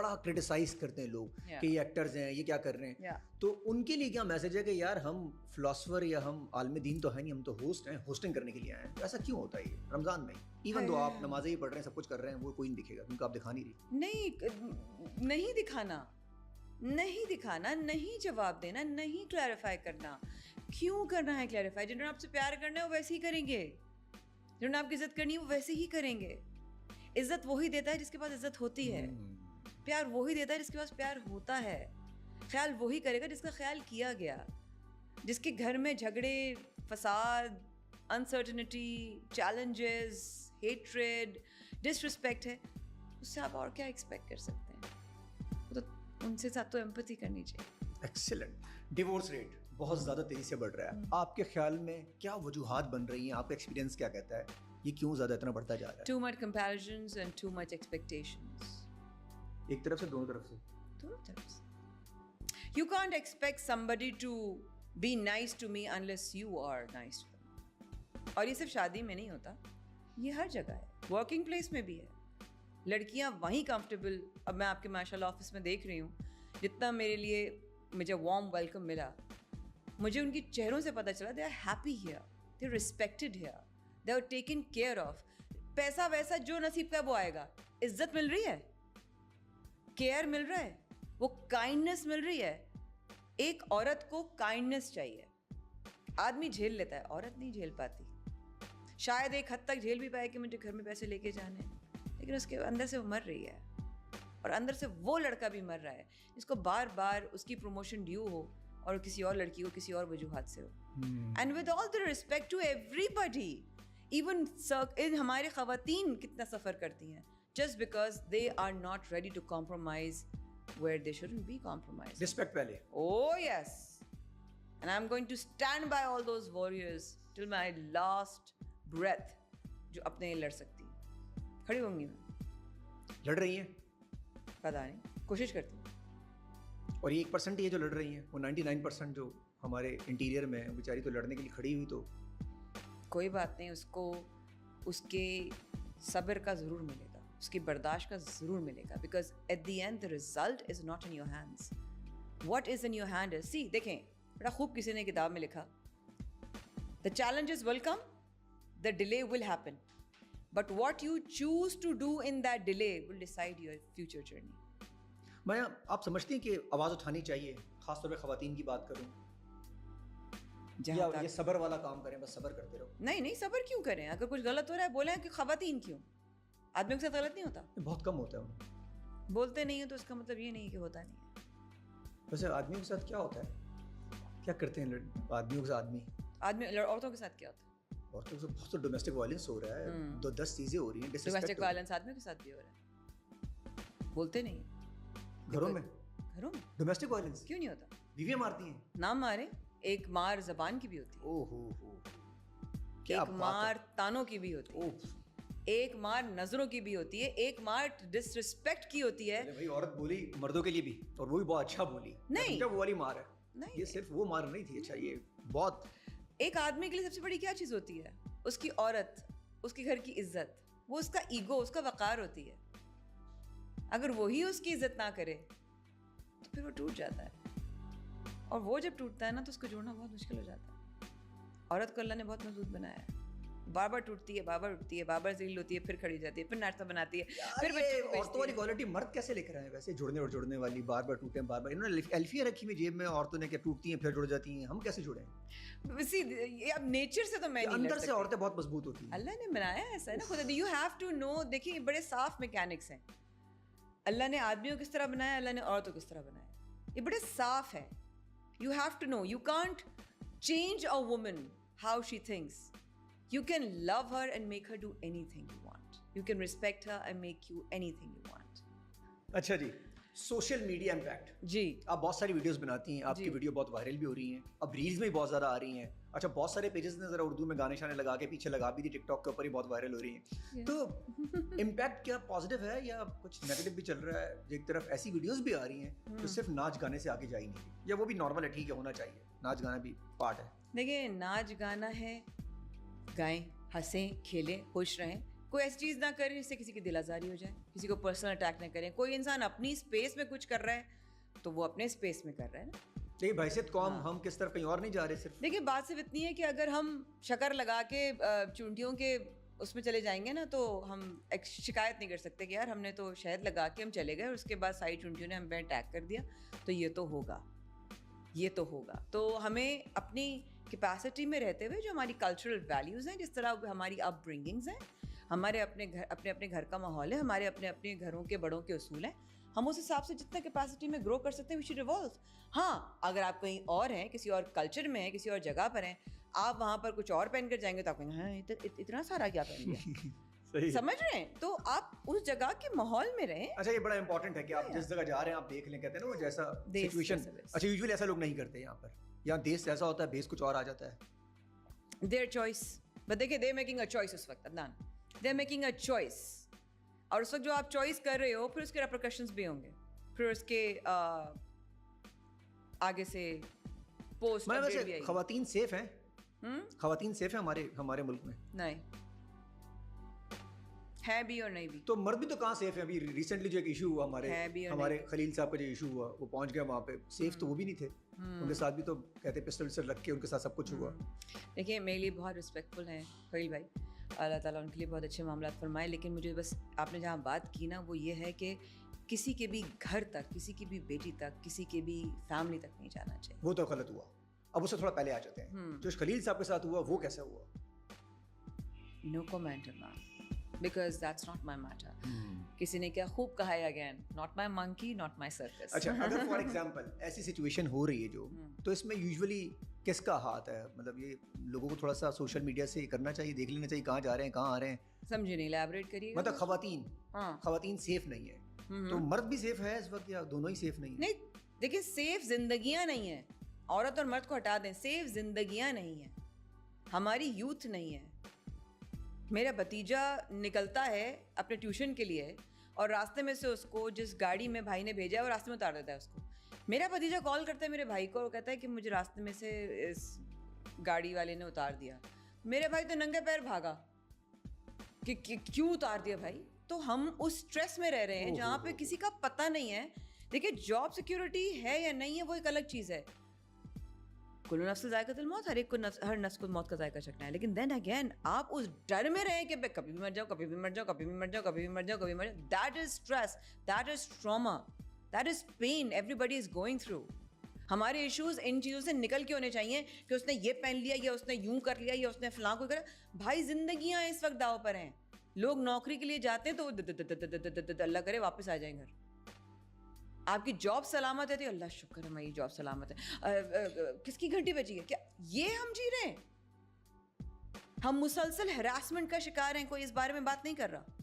بڑا کرٹیسائز کرتے ہیں لوگ کہ یہ ایکٹرز ہیں, یہ کیا کر رہے ہیں. تو ان کے لیے کیا میسج ہے کہ یار ہم فلاسفر یا ہم عالم دین تو ہے نہیں, ہم تو ہوسٹ ہیں, ہوسٹنگ کرنے کے لیے آئے ہیں. ایسا کیوں ہوتا ہے یہ رمضان میں؟ ایون تو آپ نمازیں ہی پڑھ رہے ہیں, سب کچھ کر رہے ہیں, وہ کوئی نہیں دکھے گا کیونکہ آپ دکھا نہیں رہی. نہیں دکھانا, نہیں جواب دینا, نہیں کلیریفائی کرنا. کیوں کرنا ہے کلیریفائی؟ جنہوں نے آپ سے پیار کرنا ہے وہ ویسے ہی کریں گے, جنہوں نے آپ کی عزت کرنی ہے وہ ویسے ہی کریں گے. عزت وہی دیتا ہے جس کے پاس عزت ہوتی ہے, پیار وہی دیتا ہے جس کے پاس پیار ہوتا ہے, خیال وہی کرے گا جس کا خیال کیا گیا. جس کے گھر میں جھگڑے, فساد, انسرٹنٹی, چیلنجز, ہیٹریڈ, ڈس رسپیکٹ ہے, اس سے آپ اور کیا ایکسپیکٹ کر سکتے ہیں؟ تو ان سے ساتھ تو ایمپتھی کرنی چاہیے. ایکسیلنٹ. ڈیورس ریٹ بہت زیادہ تیزی سے بڑھ رہا ہے, آپ کے خیال میں کیا وجوہات بن رہی ہیں؟ آپ کا ایکسپیرینس کیا کہتا ہے یہ کیوں زیادہ اتنا بڑھتا جا رہا ہے؟ Too much comparisons and too much expectations. ایک طرف سے, دونوں طرف سے. دونوں طرف سے. You can't expect somebody to be nice to me unless you are nice to them. اور یہ صرف شادی میں نہیں ہوتا, یہ ہر جگہ ہے, ورکنگ پلیس میں بھی ہے. لڑکیاں وہیں کمفرٹیبل, اب میں آپ کے ماشاء اللہ آفس میں دیکھ رہی ہوں, جتنا میرے لیے مجھے وارم ویلکم ملا, مجھے ان کی چہروں سے پتہ چلا they are happy here, they are respected here, they are taken care of. پیسہ ویسا جو نصیب کا وہ آئے گا. عزت مل رہی ہے, کیئر مل رہا ہے, وہ کائنڈنس مل رہی ہے. ایک عورت کو کائنڈنس چاہیے. آدمی جھیل لیتا ہے, عورت نہیں جھیل پاتی. شاید ایک حد تک جھیل بھی پائے کہ مجھے گھر میں پیسے لے کے جانے ہیں, لیکن اس کے اندر سے وہ مر رہی ہے, اور اندر سے وہ لڑکا بھی مر رہا ہے جس کو بار بار اس کی پروموشن ڈیو ہو اور کسی اور لڑکی کو کسی اور وجوہات سے ہو. And with all the respect to everybody, even ہمارے خواتین کتنا سفر کرتی ہیں just because they are not ready to compromise where they shouldn't be compromise. Respect پہلے. Oh yes, and I'm going to stand by all those warriors till my last breath. جو اپنے لیے لڑ سکتی ہیں کھڑی ہوں گی میں. لڑ رہی ہیں؟ پتا نہیں, کوشش کرتی ہوں. اور یہ 1% ہی ہے جو لڑ رہی ہیں, وہ 99% جو ہمارے انٹیریئر میں بیچاری تو لڑنے کے لیے کھڑی ہوئی. تو کوئی بات نہیں, اس کو اس کے صبر کا ضرور ملے گا, اس کی برداشت کا ضرور ملے گا, because at the end the result is not in your hands. What is in your hand is, see, دیکھیں بڑا خوب کسی نے کتاب میں لکھا, the challenges will come, the delay will happen, but what you choose to do in that delay will decide your future journey. میں آپ سمجھتی ہیں کہ آواز اٹھانی چاہیے, خاص طور پہ خواتین کی بات کروں, یا یہ صبر والا کام کریں, بس صبر کرتے رہو؟ نہیں, صبر کیوں کریں؟ اگر کچھ غلط ہو رہا ہے بولیں کہ خواتین کیوں, آدمیوں کے ساتھ غلط نہیں ہوتا. بہت کم ہوتا ہے. بولتے نہیں ہیں تو اس کا مطلب یہ نہیں کہ ہوتا نہیں ہے. ویسے آدمیوں کے ساتھ کیا ہوتا ہے, کیا کرتے ہیں آدمیوں کے ساتھ عورتوں کے ساتھ کیا ہوتا ہے؟ عورتوں کے ساتھ بہت سے ڈومیسٹک وائلنس ہو رہا ہے, 10 چیزیں ہو رہی ہیں. ڈومیسٹک وائلنس آدمیوں کے ساتھ بھی ہو رہا ہے, بولتے نہیں ہیں. گھروں میں ڈومیسٹک وائلنس کیوں نہیں ہوتا؟ بیویاں مارتی ہیں. نام مارے, ایک مار زبان کی بھی ہوتی ہے, او ہو, ایک مار تانوں کی بھی ہوتی ہے, ایک مار نظروں کی بھی ہوتی ہے, ایک مار ڈس رسپیکٹ کی ہوتی ہے. بھائی عورت بولی مردوں کے لیے بھی, اور وہ بھی بہت اچھا بولی. نہیں, وہ والی مار ہے, یہ صرف وہ مار نہیں تھی. اچھا, یہ بہت. ایک آدمی کے لیے سب سے بڑی کیا چیز ہوتی ہے؟ اس کی عورت, اس کے گھر کی عزت, وہ اس کا ایگو, اس کا وقار ہوتی ہے. اگر وہی اس کی عزت نہ کرے تو پھر وہ ٹوٹ جاتا ہے, اور وہ جب ٹوٹتا ہے نا تو اس کو جوڑنا بہت مشکل ہو جاتا ہے. عورت کو اللہ نے بہت مضبوط بنایا ہے, بار بار ٹوٹتی ہے, بار بار اٹھتی ہے, بار بار ذلیل ہوتی ہے, پھر کھڑی جاتی ہے, پھر ناشتہ بناتی ہے, پھر عورتوں والی کوالٹی مرد کیسے لے کر آئے ویسے, جوڑنے اور جوڑنے والی, بار بار ٹوٹے, بار بار. انہوں نے الفیہ رکھی ہوئی جیب میں عورتوں نے کہ ٹوٹتی ہیں پھر جڑ جاتی ہیں, ہم کیسے جڑیں؟ اب نیچر سے تو میں نہیں, اندر سے عورتیں بہت مضبوط ہوتی ہیں. اللہ نے بنایا ایسا ہے نا خود. یو ہیو ٹو نو, دیکھیں بڑے صاف میکینکس ہیں. اللہ نے آدمیوں کس طرح بنایا, اللہ نے عورتوں کس طرح بنایا, یہ بڑے صاف ہے. You have to know. You can't change a woman how she thinks. You can love her and make her do anything you want. You can respect her and make you anything you want. اچھا جی, social media impact. جی, آپ بہت ساری videos بناتی ہیں, آپ کی video بہت viral بھی ہو رہی ہیں, اب ریلز میں بھی بہت زیادہ آ رہی ہیں. اچھا, بہت سارے پیجز نے ذرا اردو میں گانے شانے لگا کے پیچھے لگا بھی دی, ٹک ٹاک کے اوپر ہی بہت وائرل ہو رہی ہیں. تو امپیکٹ کیا پازیٹیو ہے یا کچھ نیگیٹو بھی چل رہا ہے؟ ایک طرف ایسی ویڈیوز بھی آ رہی ہیں جو صرف ناچ گانے سے آگے جا ہی نہیں, یا وہ بھی نارمل ہے, ٹھیک ہے ہونا چاہیے, ناچ گانا بھی پارٹ ہے. دیکھیں ناچ گانا ہے, گائیں, ہنسیں, کھیلیں, خوش رہیں, کوئی ایسی چیز نہ کریں جس سے کسی کی دل آزاری ہو جائے, کسی کو پرسنل اٹیک نہ کریں. کوئی انسان اپنی اسپیس میں کچھ کر رہا ہے تو وہ اپنے اسپیس میں کر رہا ہے نا. لیکن بحیثیت قوم ہم کس طرف کہیں اور نہیں جا رہے صرف. دیکھیے بات صرف اتنی ہے کہ اگر ہم شکر لگا کے چونٹیوں کے اس میں چلے جائیں گے نا تو ہم شکایت نہیں کر سکتے کہ یار ہم نے تو شہد لگا کے ہم چلے گئے اور اس کے بعد ساری چونٹیوں نے ہم پہ اٹیک کر دیا. تو یہ تو ہوگا. تو ہمیں اپنی کیپیسٹی میں رہتے ہوئے جو ہماری کلچرل ویلیوز ہیں, جس طرح ہماری اپ برنگنگز ہیں, ہمارے اپنے گھر کا ماحول ہے, ہمارے اپنے گھروں کے بڑوں کے اصول ہیں, ہم اس حساب سے جتنا کیپیسٹی میں گرو کر سکتے ہیں وی شوڈ ایوالو. ہاں اگر آپ کہیں اور ہیں, کسی اور کلچر میں ہیں, کسی اور جگہ پر ہیں, آپ وہاں پر کچھ اور پہن کر جائیں گے تو آپ کہیں ہاں اتنا سارا کیا پہن لیا. سمجھ رہے ہیں؟ تو آپ اس جگہ کے ماحول میں رہیں. اچھا یہ بڑا امپورٹنٹ ہے کہ آپ جس جگہ جا رہے ہیں آپ دیکھ لیں, کہتے ہیں نا وہ جیسا سچویشن. اچھا یوزلی ایسا لوگ نہیں کرتے یہاں پر, یہاں دیش ایسا ہوتا ہے بیس کچھ اور آ جاتا ہے. Their choice. بٹ دیکھیے دے میکنگ اے چوائس اس وقت عدنان, دے میکنگ اے چوائس. اور اس وقت جو آپ چوائس کر رہے ہو پھر اس کے ریپرکشنز بھی ہوں گے, پھر اس کے آگے سے پوسٹ. میں ویسے خواتین سیف ہیں, خواتین سیف ہیں ہمارے ملک میں؟ نہیں ہے بھی اور نہیں بھی. تو مرد بھی تو کہاں سیف ہیں؟ ابھی ریسنٹلی جو ایک ایشو ہوا ہمارے خلیل صاحب کا جو ایشو ہوا, وہ پہنچ گیا وہاں پہ, سیف تو وہ بھی نہیں تھے. ان کے ساتھ بھی تو کہتے پسٹل سے رکھ کے ان کے ساتھ سب کچھ ہوا. دیکھیے میرے لیے بہت رسپیکٹفل ہیں خلیل بھائی, اللہ تعالیٰ ان کے لیے بہت اچھے معاملات فرمائے. لیکن مجھے بس آپ نے جہاں بات کی نا وہ یہ ہے کہ کسی کے بھی گھر تک, کسی کی بھی بیٹی تک, کسی کی بھی فیملی تک نہیں جانا چاہیے. وہ تو غلط ہوا. اب اس سے تھوڑا پہلے آ جاتے ہیں, جو خلیل صاحب کے ساتھ ہوا وہ کیسا ہوا؟ No comment man, because that's not my matter. کسی نے کیا خوب کہا ہے again, not my monkey not my circus. اچھا اگر فار ایگزامپل ایسی سچویشن ہو رہی ہے جو, تو اس میں یوزولی کس کا ہاتھ ہے؟ مطلب یہ لوگوں کو تھوڑا سا سوشل میڈیا سے کرنا چاہیے, دیکھ لینا چاہیے کہاں جا رہے ہیں کہاں آ رہے ہیں. سمجھے نہیں, ایلیبریٹ کریے. مطلب خواتین سیف نہیں ہے, تو مرد بھی سیف ہے اس وقت یا دونوں ہی سیف نہیں ہیں؟ نہیں دیکھیں سیف زندگیاں نہیں ہیں, عورت اور مرد کو ہٹا دیں, سیف زندگیاں نہیں ہیں, ہماری یوتھ نہیں ہے. میرا بھتیجا نکلتا ہے اپنے ٹیوشن کے لیے اور راستے میں سے اس کو جس گاڑی میں بھائی نے بھیجا ہے وہ راستے میں اتار دیتا ہے اس کو. میرا بھتیجا کال کرتا ہے میرے بھائی کو اور کہتا ہے کہ مجھے راستے میں سے اس گاڑی والے نے اتار دیا. میرے بھائی تو ننگے پیر بھاگا کہ کیوں اتار دیا بھائی. تو ہم اس اسٹریس میں رہ رہے ہیں جہاں پہ کسی کا پتہ نہیں ہے. دیکھیے جاب سیکورٹی ہے یا نہیں ہے وہ ایک الگ چیز ہے, کل نفس ذائقۃ الموت, ہر ایک کو ہر نفس کو موت کا ذائقہ چکھنا ہے. لیکن دین اگین آپ اس ڈر میں رہیں کہ کبھی بھی مر جاؤ, کبھی بھی مر جاؤ, کبھی بھی مر جاؤ, کبھی بھی مر جاؤ, کبھی مر جاؤ. That is stress, that is trauma, that is pain ایوری بڈی از گوئنگ تھرو. ہمارے ایشوز ان چیزوں سے نکل کے ہونے چاہیے کہ اس نے یہ پہن لیا یا اس نے یوں کر لیا یا اس نے فلاں کو کرا. بھائی زندگیاں اس وقت داؤ پر ہیں. لوگ نوکری کے لیے جاتے ہیں تو اللہ کرے واپس آ جائیں گھر. آپ کی جاب سلامت ہے تو اللہ شکر ہے ہماری جاب سلامت ہے. کس کی گھنٹی بجی ہے کیا یہ ہم جی رہے ہیں؟ ہم مسلسل ہراسمنٹ کا شکار ہیں, کوئی اس بارے میں بات نہیں کر رہا.